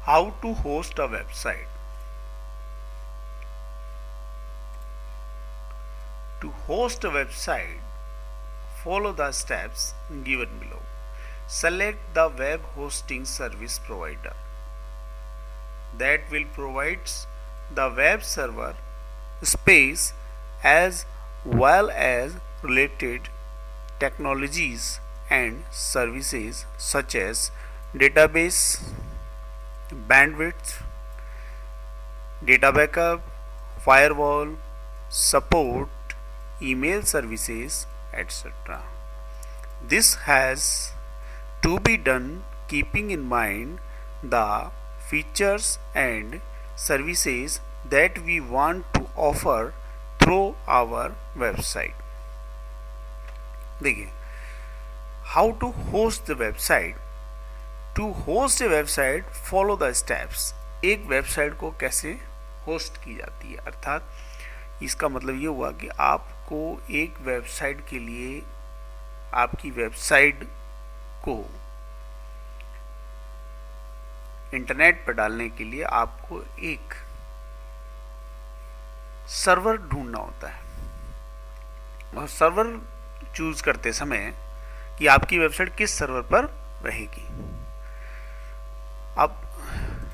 How to host a website. To host a website, follow the steps given below. Select the web hosting service provider that will provide the web server space as well as related technologies and services such as database, bandwidth, data backup, firewall, support, email services, etc. This has to be done keeping in mind the features and services that we want to offer through our website. देखिए, how to host the website. To host a website, follow the steps. एक website को कैसे host की जाती है, अर्थात इसका मतलब ये हुआ कि आपको एक वेबसाइट के लिए आपकी वेबसाइट को इंटरनेट पर डालने के लिए आपको एक सर्वर ढूंढना होता है और सर्वर चूज करते समय कि आपकी वेबसाइट किस सर्वर पर रहेगी। अब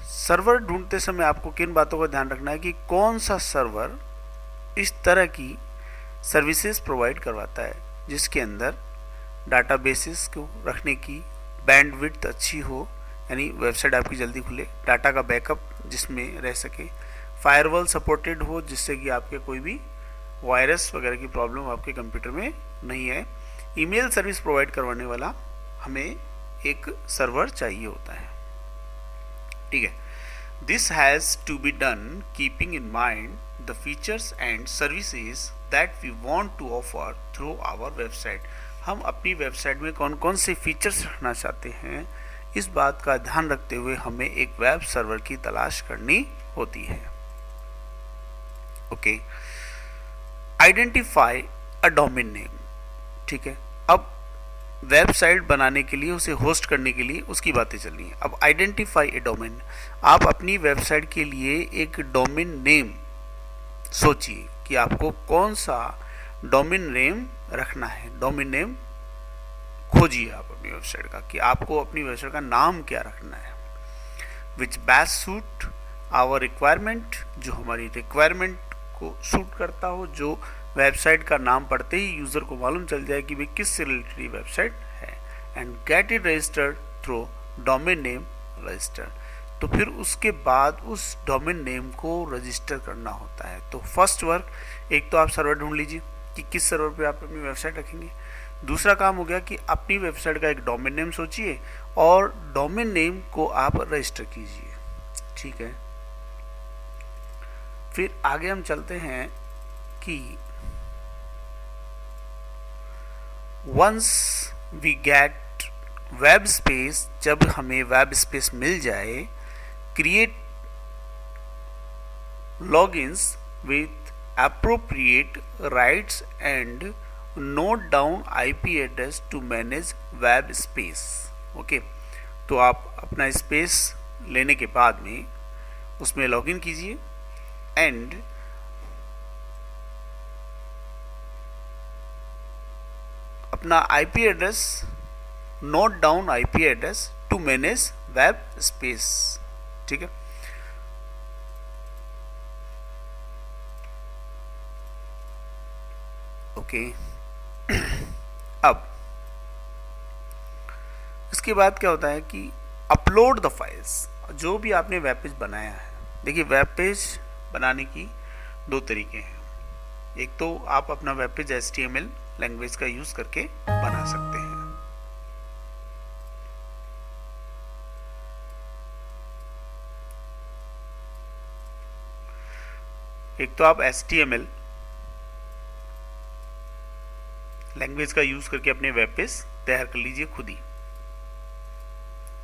सर्वर ढूंढते समय आपको किन बातों का ध्यान रखना है कि कौन सा सर्वर इस तरह की सर्विसेज प्रोवाइड करवाता है जिसके अंदर डाटाबेसेस को रखने की बैंडविड्थ अच्छी हो, यानी वेबसाइट आपकी जल्दी खुले, डाटा का बैकअप जिसमें रह सके, फायरवॉल सपोर्टेड हो जिससे कि आपके कोई भी वायरस वगैरह की प्रॉब्लम आपके कंप्यूटर में नहीं है, ईमेल सर्विस प्रोवाइड करवाने वाला हमें एक सर्वर चाहिए होता है। ठीक है, this has to be done keeping in mind the features and services that we want to offer through our website. हम अपनी वेबसाइट में कौन कौन से फीचर्स रखना चाहते हैं, इस बात का ध्यान रखते हुए हमें एक वेब सर्वर की तलाश करनी होती है। Okay, identify a domain name. ठीक है, अब वेबसाइट बनाने के लिए, उसे होस्ट करने के लिए उसकी बातें चल रही हैं। अब आइडेंटिफाई ए डोमेन, आप अपनी वेबसाइट के लिए एक डोमेन नेम सोचिए कि आपको कौन सा डोमेन नेम रखना है। डोमेन नेम खोजिए आप अपनी वेबसाइट का कि आपको अपनी वेबसाइट का नाम क्या रखना है। Which best suit our requirement, जो हमारी रिक्वायरमेंट को सूट करता हो, जो वेबसाइट का नाम पढ़ते ही यूज़र को मालूम चल जाए कि भाई किस से रिलेटेड वेबसाइट है। And get it registered through domain name register. तो फिर उसके बाद उस डोमेन नेम को रजिस्टर करना होता है। तो फर्स्ट वर्क, एक तो आप सर्वर ढूंढ लीजिए कि किस सर्वर पे आप अपनी वेबसाइट रखेंगे। दूसरा काम हो गया कि अपनी वेबसाइट का एक डोमेन नेम सोचिए और डोमेन नेम को आप रजिस्टर कीजिए। ठीक है, फिर आगे हम चलते हैं कि once we get web space, जब हमें वेब स्पेस मिल जाए, create logins with appropriate rights and note down IP address to manage web space। Okay, तो आप अपना स्पेस लेने के बाद में उसमें लॉगिन कीजिए एंड अपना IP address, note down IP address to manage web space. ठीक है, ओके। अब इसके बाद क्या होता है कि अपलोड द फाइल्स, जो भी आपने वेब पेज बनाया है। देखिए, वेब पेज बनाने की दो तरीके हैं। एक तो आप अपना वेब पेज HTML लैंग्वेज का यूज करके बना सकते हैं। एक तो आप HTML लैंग्वेज का यूज करके अपने वेब पेज तैयार कर लीजिए खुद ही।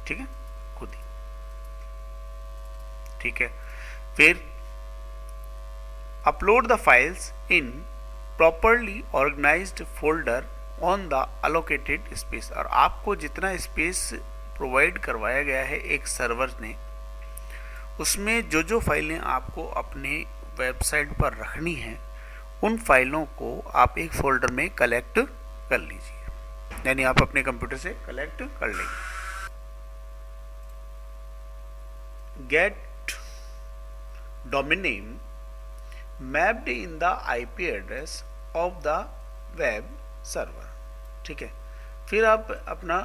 ठीक है, खुद ही। ठीक है, फिर upload the files in properly organized folder on the allocated space. और आपको जितना स्पेस प्रोवाइड करवाया गया है एक सर्वर ने, उसमें जो जो फाइलें आपको अपने वेबसाइट पर रखनी हैं उन फाइलों को आप एक फोल्डर में कलेक्ट कर लीजिए, यानी आप अपने कंप्यूटर से कलेक्ट कर लेंगे। Get domain name mapped in the IP address of the web server, ठीक है। फिर आप अपना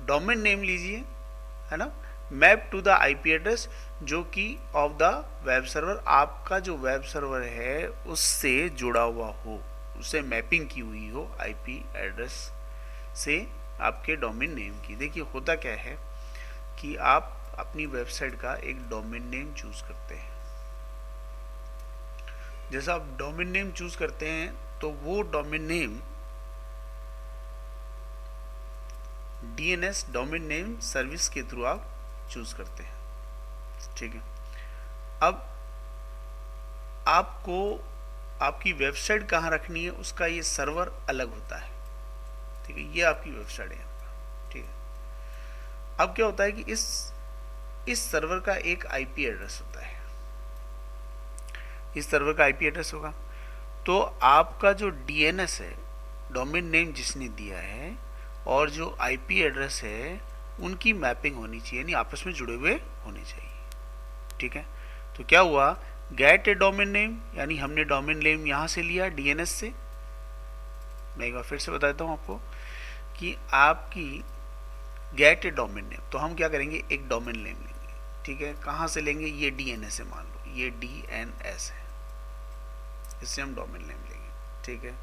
डोमेन नेम लीजिए, है ना, map to the IP address जो कि ऑफ द वेब सर्वर, आपका जो वेब सर्वर है उससे जुड़ा हुआ हो, उससे मैपिंग की हुई हो आईपी एड्रेस से आपके डोमेन नेम की। देखिए होता क्या है कि आप अपनी वेबसाइट का एक डोमेन नेम चूज करते हैं। जैसा आप डोमेन नेम चूज करते हैं तो वो domain name DNS domain name service के थ्रू आप चूज करते हैं, ठीक है। अब आपको आपकी वेबसाइट कहाँ रखनी है उसका ये सर्वर अलग होता है, ठीक है। ये आपकी वेबसाइट है, ठीक है। अब क्या होता है कि इस सर्वर का एक आईपी एड्रेस होता है, इस सर्वर का आईपी एड्रेस होगा। तो आपका जो डीएनएस है, डोमेन नेम जिसने दिया है, और जो आईपी एड्रेस है उनकी मैपिंग होनी चाहिए, यानी आपस में जुड़े हुए होने चाहिए, ठीक है। तो क्या हुआ, गेट ए डोमेन नेम, यानी हमने डोमेन नेम यहां से लिया डीएनएस से। मैं एक बार फिर से बता देता हूं आपको कि आपकी गेट ए डोमेन नेम, तो हम क्या करेंगे, एक डोमेन नेम लेंगे, ठीक है। कहां से लेंगे, ये डीएनएस है, मान लो ये डीएनएस है, इससे हम डोमेन नेम लेंगे, ठीक है।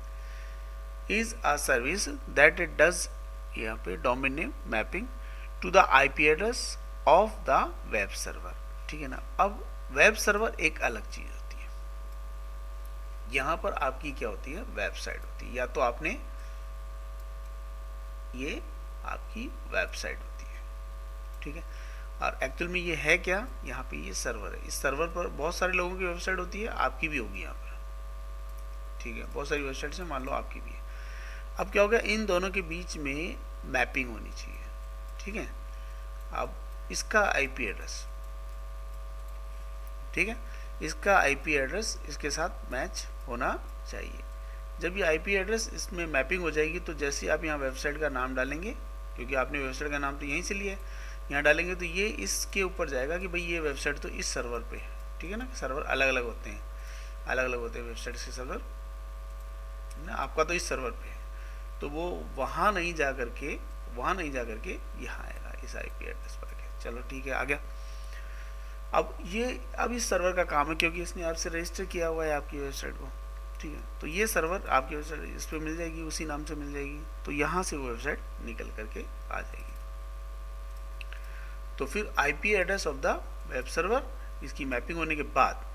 Is a service that it does, यहाँ पे domain name mapping to the IP address of the web server, ठीक है ना। अब वेब सर्वर एक अलग चीज होती है, यहां पर आपकी क्या होती है, वेबसाइट होती है, या तो आपने ये आपकी वेबसाइट होती है, ठीक है। और एक्चुअल में ये है क्या, यहाँ पे ये सर्वर है, इस सर्वर पर बहुत सारे लोगों की वेबसाइट होती है, आपकी भी होगी यहाँ पर, ठीक है। बहुत सारी वेबसाइट से मान लो आपकी भी है। अब क्या हो गया, इन दोनों के बीच में मैपिंग होनी चाहिए, ठीक है। अब इसका आईपी एड्रेस, ठीक है, इसका आईपी एड्रेस इसके साथ मैच होना चाहिए। जब ये आईपी एड्रेस इसमें मैपिंग हो जाएगी तो जैसे आप यहाँ वेबसाइट का नाम डालेंगे, क्योंकि आपने वेबसाइट का नाम तो यहीं से लिया है, यहाँ डालेंगे तो ये इसके ऊपर जाएगा कि भाई ये वेबसाइट तो इस सर्वर पे है, ठीक है ना। सर्वर अलग अलग होते हैं, अलग अलग होते हैं वेबसाइट के सर्वर ना, आपका तो इस सर्वर पे है, तो वो वहाँ नहीं जा करके यहाँ आएगा इस आईपी एड्रेस पर आके। चलो ठीक है, आ गया। अब इस सर्वर का काम है, क्योंकि इसने आपसे रजिस्टर किया हुआ है आपकी वेबसाइट को, ठीक है। तो ये सर्वर आपकी वेबसाइट इस पर मिल जाएगी, उसी नाम से मिल जाएगी, तो यहाँ से वो वेबसाइट निकल करके आ जाएगी। तो फिर IP address of the web server, इसकी मैपिंग होने के बाद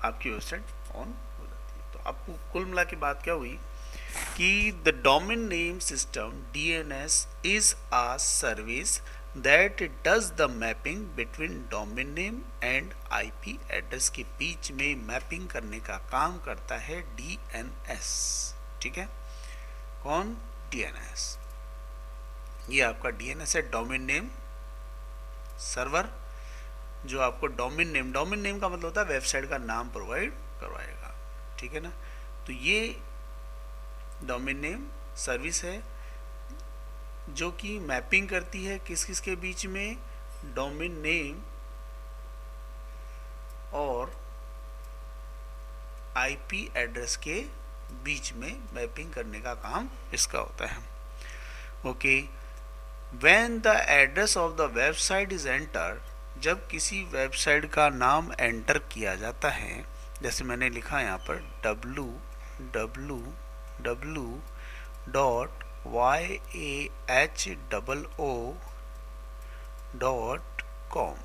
आपकी वेबसाइट ऑन हो जाती है। तो आपको कुल मिला के बात क्या हुई कि the domain name system DNS is a service that does the mapping between domain name and IP address के बीच में मैपिंग करने का काम करता है डीएनएस, ठीक है। कौन, डीएनएस, ये आपका डीएनएस है, डोमेन नेम सर्वर, जो आपको डोमेन नेम का मतलब होता है वेबसाइट का नाम प्रोवाइड करवाएगा, ठीक है ना। तो ये डोमेन नेम सर्विस है जो कि मैपिंग करती है किस किस के बीच में, डोमेन नेम और आईपी एड्रेस के बीच में मैपिंग करने का काम इसका होता है। Okay, when the address of the website is enter, जब किसी वेबसाइट का नाम एंटर किया जाता है, जैसे मैंने लिखा यहाँ पर www.yahoo.com,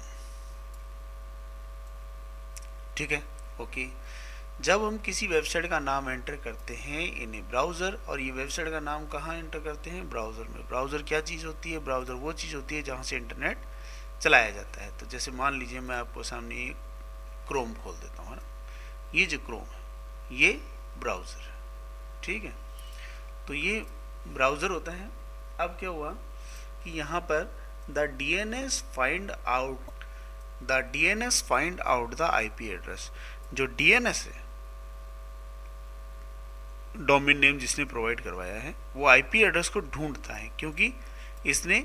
ठीक है। ओके, जब हम किसी वेबसाइट का नाम एंटर करते हैं इन ए ब्राउज़र, और ये वेबसाइट का नाम कहाँ एंटर करते हैं, ब्राउज़र में। ब्राउज़र क्या चीज़ होती है, ब्राउज़र वो चीज़ होती है जहाँ से इंटरनेट चलाया जाता है। तो जैसे मान लीजिए मैं आपको सामने क्रोम खोल देता हूँ, है ना, ये जो क्रोम है ये ब्राउज़र है, ठीक है। तो ये ब्राउज़र होता है। अब क्या हुआ कि यहाँ पर the DNS find out the DNS find out the IP address. जो डीएनएस है, डोमेन नेम जिसने प्रोवाइड करवाया है, वो आईपी एड्रेस को ढूंढता है, क्योंकि इसने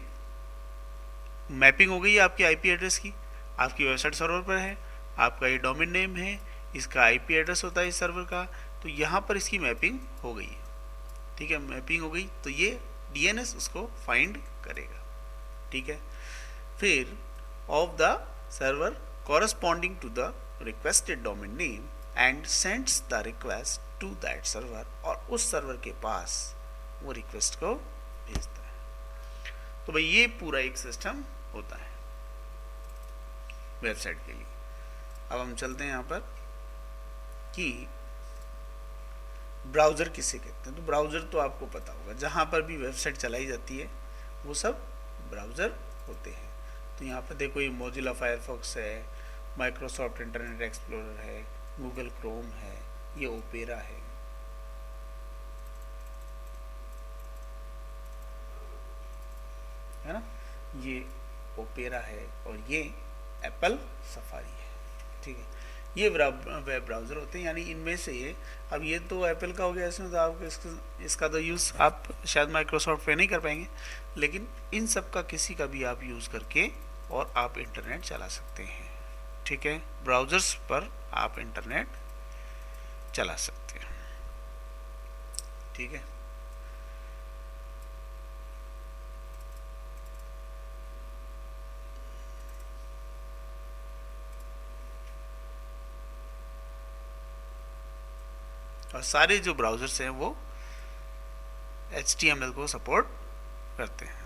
मैपिंग हो गई है आपकी आईपी एड्रेस की, आपकी वेबसाइट सर्वर पर है, आपका ये डोमेन नेम है, इसका आईपी एड्रेस होता है इस सर्वर का, तो यहाँ पर इसकी मैपिंग हो गई है। ठीक है, मैपिंग हो गई तो ये डीएनएस उसको फाइंड करेगा। ठीक है, फिर of the server corresponding to the requested domain name and sends the request to that server, और उस सर्वर के पास वो रिक्वेस्ट को भेजता है। तो भाई ये पूरा एक सिस्टम होता है वेबसाइट के लिए। अब हम चलते हैं यहाँ पर कि ब्राउज़र किसे कहते हैं। तो ब्राउज़र तो आपको पता होगा, जहाँ पर भी वेबसाइट चलाई जाती है वो सब ब्राउज़र होते हैं। तो यहाँ पर देखो, ये मोजिला फायरफॉक्स है, माइक्रोसॉफ्ट इंटरनेट एक्सप्लोरर है, गूगल क्रोम है, ये ओपेरा है ना, ये ओपेरा है, और ये एप्पल सफारी है। ठीक है, ये वेब ब्राउज़र होते हैं। यानी इनमें से ये, अब ये तो एप्पल का हो गया, इसमें तो आपको इसका तो यूज़ आप शायद माइक्रोसॉफ्ट पे नहीं कर पाएंगे, लेकिन इन सब का किसी का भी आप यूज़ करके और आप इंटरनेट चला सकते हैं। ठीक है, ब्राउज़र्स पर आप इंटरनेट चला सकते हैं। ठीक है, और सारे जो ब्राउज़र्स हैं वो HTML को सपोर्ट करते हैं।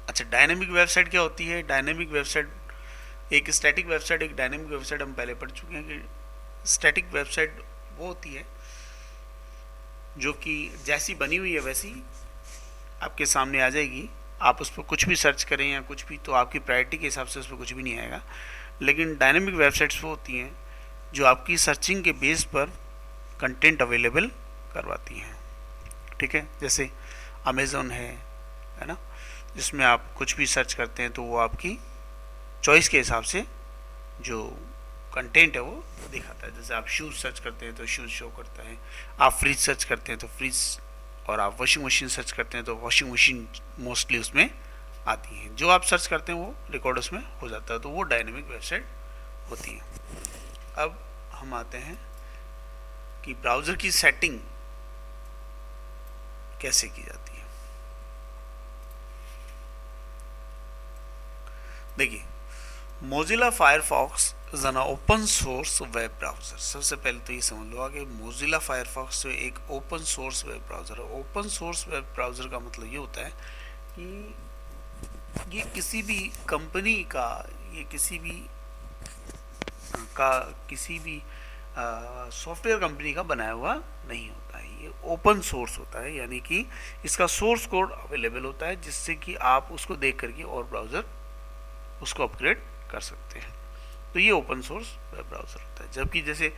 अच्छा, डायनेमिक वेबसाइट क्या होती है? डायनेमिक वेबसाइट, एक स्टैटिक वेबसाइट, एक डायनेमिक वेबसाइट हम पहले पढ़ चुके हैं कि स्टैटिक वेबसाइट वो होती है जो कि जैसी बनी हुई है वैसी आपके सामने आ जाएगी। आप उस पर कुछ भी सर्च करें या कुछ भी, तो आपकी प्रायोरिटी के हिसाब से उस पर कुछ भी नहीं आएगा। लेकिन डायनेमिक वेबसाइट्स वो होती हैं जो आपकी सर्चिंग के बेस पर कंटेंट अवेलेबल करवाती हैं। ठीक है, जैसे अमेज़ॉन है ना, जिसमें आप कुछ भी सर्च करते हैं तो वो आपकी चॉइस के हिसाब से जो कंटेंट है वो दिखाता है। जैसे आप शूज़ सर्च करते हैं तो शूज़ शो करता है, आप फ्रिज सर्च करते हैं तो फ्रिज, और आप वॉशिंग मशीन सर्च करते हैं तो वॉशिंग मशीन मोस्टली उसमें आती हैं। जो आप सर्च करते हैं वो रिकॉर्ड उसमें हो जाता है, तो वो डायनेमिक वेबसाइट होती है। अब हम आते हैं कि ब्राउज़र की सेटिंग कैसे की जाती है। देखिए, Mozilla Firefox is an open source web browser. सबसे पहले तो ये समझ लो कि मोजिला फायरफॉक्स जो एक ओपन सोर्स वेब ब्राउज़र है। ओपन सोर्स वेब ब्राउज़र का मतलब ये होता है कि ये किसी भी कंपनी का, ये किसी भी सॉफ्टवेयर कंपनी का बनाया हुआ नहीं होता है। ये ओपन सोर्स होता है, यानी कि इसका सोर्स कोड अवेलेबल होता है, जिससे कि आप उसको देख करके और ब्राउज़र उसको अपग्रेड कर सकते हैं। तो ये ओपन सोर्स वेब ब्राउज़र होता है। जबकि जैसे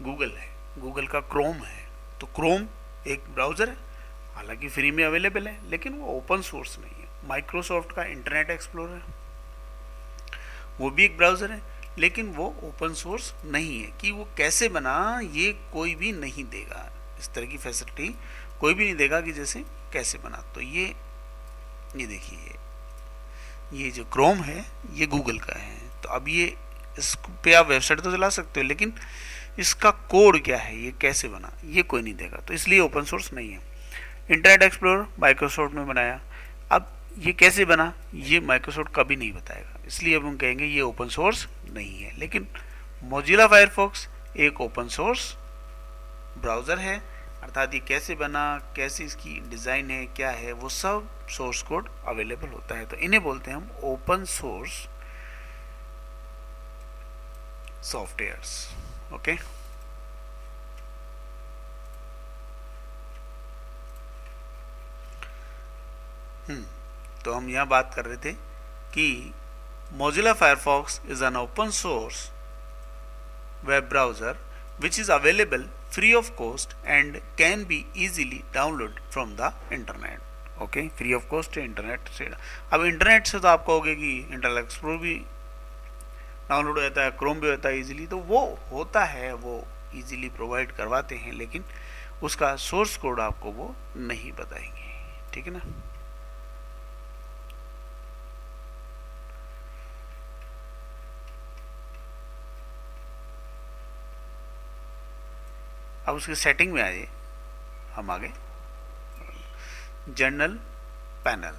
गूगल है, गूगल का क्रोम है, तो क्रोम एक ब्राउज़र है, हालांकि फ्री में अवेलेबल है, लेकिन वो ओपन सोर्स नहीं है। माइक्रोसॉफ्ट का इंटरनेट एक्सप्लोरर, वो भी एक ब्राउज़र है, लेकिन वो ओपन सोर्स नहीं है। कि वो कैसे बना ये कोई भी नहीं देगा, इस तरह की फैसिलिटी कोई भी नहीं देगा कि जैसे कैसे बना। तो ये देखिए, ये जो क्रोम है ये गूगल का है, तो अब ये इस पे आप वेबसाइट तो चला सकते हो, लेकिन इसका कोड क्या है, ये कैसे बना, ये कोई नहीं देगा, तो इसलिए ओपन सोर्स नहीं है। इंटरनेट एक्सप्लोरर माइक्रोसॉफ्ट ने बनाया, अब ये कैसे बना ये माइक्रोसॉफ्ट कभी नहीं बताएगा, इसलिए अब हम कहेंगे ये ओपन सोर्स नहीं है। लेकिन मोजिला फायरफॉक्स एक ओपन सोर्स ब्राउज़र है, अर्थात ये कैसे बना, कैसे इसकी डिज़ाइन है, क्या है, वो सब सोर्स कोड अवेलेबल होता है। तो इन्हें बोलते हैं हम ओपन सोर्स सॉफ्टवेयर्स। ओके, तो हम यहाँ बात कर रहे थे कि Mozilla Firefox is an open source web browser which is available free of cost and can be easily downloaded from the internet. Okay, free of cost है इंटरनेट से। अब इंटरनेट से तो आप कहोगे कि इंटरनेट एक्सप्लोरर भी डाउनलोड हो जाता है, क्रोम भी होता है इजीली, तो वो होता है, वो इजीली प्रोवाइड करवाते हैं, लेकिन उसका सोर्स कोड आपको वो नहीं बताएंगे, ठीक है ना। अब उसकी सेटिंग में आइए, हम आगे general panel.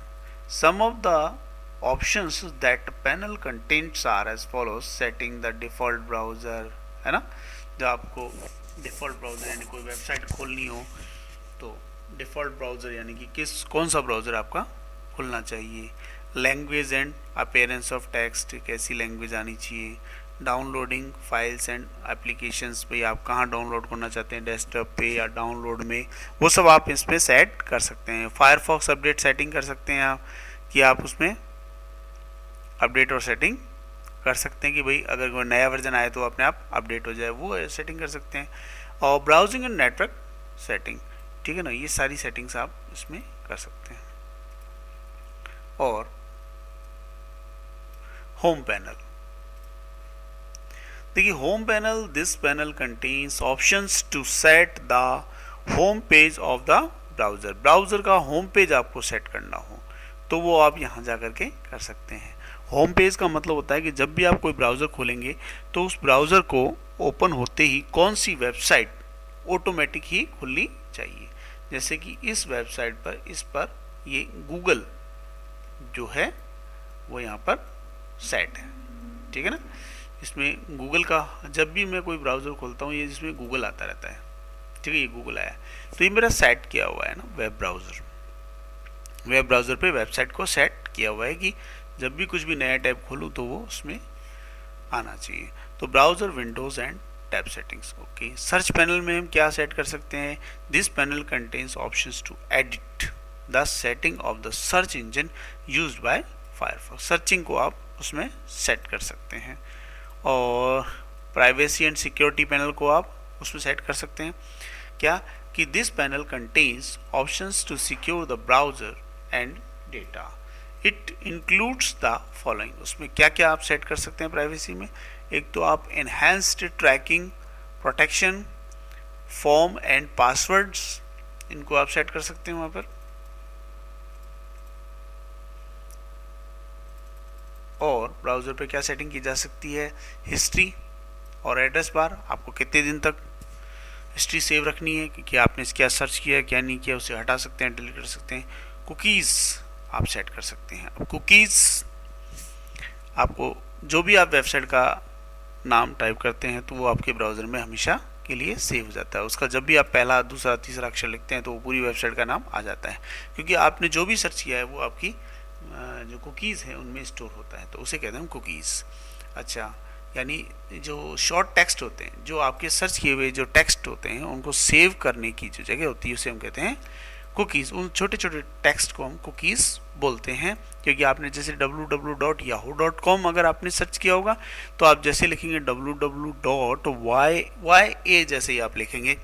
Some of the options that panel contents are as follows, setting the default browser, है ना। जब आपको डिफॉल्ट ब्राउजर यानी कोई वेबसाइट खोलनी हो तो डिफॉल्ट ब्राउजर यानी कि कौन सा ब्राउजर आपका खुलना चाहिए। Language and appearance of text, कैसी लैंग्वेज आनी चाहिए। डाउनलोडिंग फाइल्स एंड एप्लीकेशंस पे, आप कहाँ डाउनलोड करना चाहते हैं, डेस्कटॉप पे या डाउनलोड में, वो सब आप इस पे सेट कर सकते हैं। फायरफॉक्स अपडेट सेटिंग कर सकते हैं आप, कि आप उसमें अपडेट और सेटिंग कर सकते हैं कि भाई अगर कोई नया वर्जन आए तो अपने आप अपडेट हो जाए, वो सेटिंग कर सकते हैं। और ब्राउजिंग एंड नेटवर्क सेटिंग, ठीक है ना, ये सारी सेटिंग्स आप इसमें कर सकते हैं। और होम पैनल, देखिए home panel, this panel contains options to set the home page of the browser. Browser का होम पेज आपको सेट करना हो तो वो आप यहाँ जा करके कर सकते हैं। होम पेज का मतलब होता है कि जब भी आप कोई ब्राउज़र खोलेंगे तो उस ब्राउज़र को ओपन होते ही कौन सी वेबसाइट ऑटोमेटिक ही खुलनी चाहिए। जैसे कि इस वेबसाइट पर, इस पर ये गूगल जो है वो यहाँ पर सेट है, ठीक है ना। इसमें गूगल का, जब भी मैं कोई ब्राउज़र खोलता हूँ ये जिसमें गूगल आता रहता है, ठीक है, ये गूगल आया तो ये मेरा सेट किया हुआ है ना वेब ब्राउज़र। वेब ब्राउज़र पे वेबसाइट को सेट किया हुआ है कि जब भी कुछ भी नया टैब खोलूँ तो वो उसमें आना चाहिए। तो browser windows and tab settings, okay. Search panel में हम क्या सेट कर सकते हैं, this panel contains options to edit the setting of the search engine used by Firefox. Searching को आप उसमें सेट कर सकते हैं। और प्राइवेसी एंड सिक्योरिटी पैनल को आप उसमें सेट कर सकते हैं, क्या कि this panel contains options to secure the browser and data. It includes the following, उसमें क्या क्या आप सेट कर सकते हैं प्राइवेसी में। एक तो आप enhanced tracking protection, form and passwords, इनको आप सेट कर सकते हैं वहाँ पर। और ब्राउज़र पे क्या सेटिंग की जा सकती है, हिस्ट्री और एड्रेस बार, आपको कितने दिन तक हिस्ट्री सेव रखनी है कि आपने क्या सर्च किया क्या नहीं किया, उसे हटा सकते हैं, डिलीट कर सकते हैं। कुकीज़ आप सेट कर सकते हैं। अब कुकीज़ आपको जो भी आप वेबसाइट का नाम टाइप करते हैं तो वो आपके ब्राउज़र में हमेशा के लिए सेव हो जाता है। उसका जब भी आप पहला दूसरा तीसरा अक्षर लिखते हैं तो वो पूरी वेबसाइट का नाम आ जाता है, क्योंकि आपने जो भी सर्च किया है वो आपकी जो कुकीज़ है उनमें स्टोर होता है, तो उसे कहते हैं कुकीज़। अच्छा, यानी जो शॉर्ट टेक्स्ट होते हैं, जो आपके सर्च किए हुए जो टेक्स्ट होते हैं उनको सेव करने की जो जगह होती है उसे हम कहते हैं कुकीज़। उन छोटे छोटे टेक्स्ट को हम कुकीज़ बोलते हैं, क्योंकि आपने जैसे www.yahoo.com अगर आपने सर्च किया होगा तो आप जैसे लिखेंगे www.ya जैसे ही आप लिखेंगे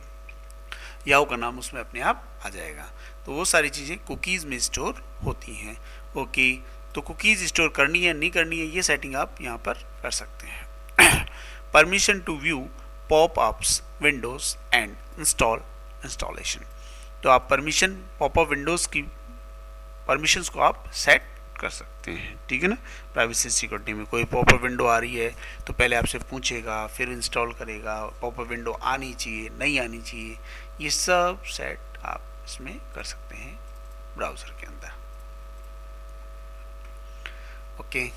याहू का नाम उसमें अपने आप आ जाएगा। तो वो सारी चीज़ें कुकीज़ में स्टोर होती हैं, ओके। तो कुकीज़ स्टोर करनी है नहीं करनी है ये सेटिंग आप यहाँ पर कर सकते हैं। Permission to view popups windows and installation, तो आप परमिशन पॉपअप विंडोज़ की परमिशंस को आप सेट कर सकते हैं, ठीक है ना। प्राइवेसी सिक्योरिटी में कोई पॉपअप विंडो आ रही है तो पहले आपसे पूछेगा, फिर इंस्टॉल करेगा, पॉपअप विंडो आनी चाहिए नहीं आनी चाहिए, ये सब सेट आप इसमें कर सकते हैं ब्राउज़र के अंदर, ओके।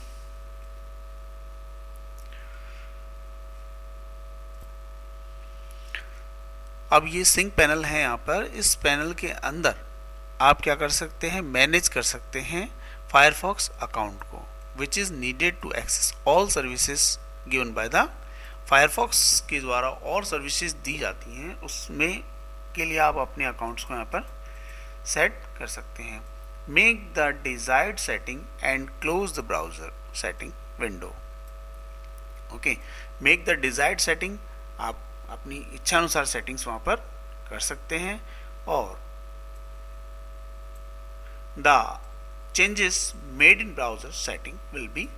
अब ये सिंक पैनल है यहाँ पर, इस पैनल के अंदर आप क्या कर सकते हैं, मैनेज कर सकते हैं फायरफॉक्स अकाउंट को, which is needed to access all services given by the Firefox के द्वारा और सर्विसेज दी जाती हैं उसमें के लिए आप अपने अकाउंट्स को यहाँ पर सेट कर सकते हैं। Make the desired setting and close the browser setting window, okay. Make the desired setting, आप अपनी इच्छानुसार सेटिंग्स वहाँ पर कर सकते हैं और the changes made in browser setting will be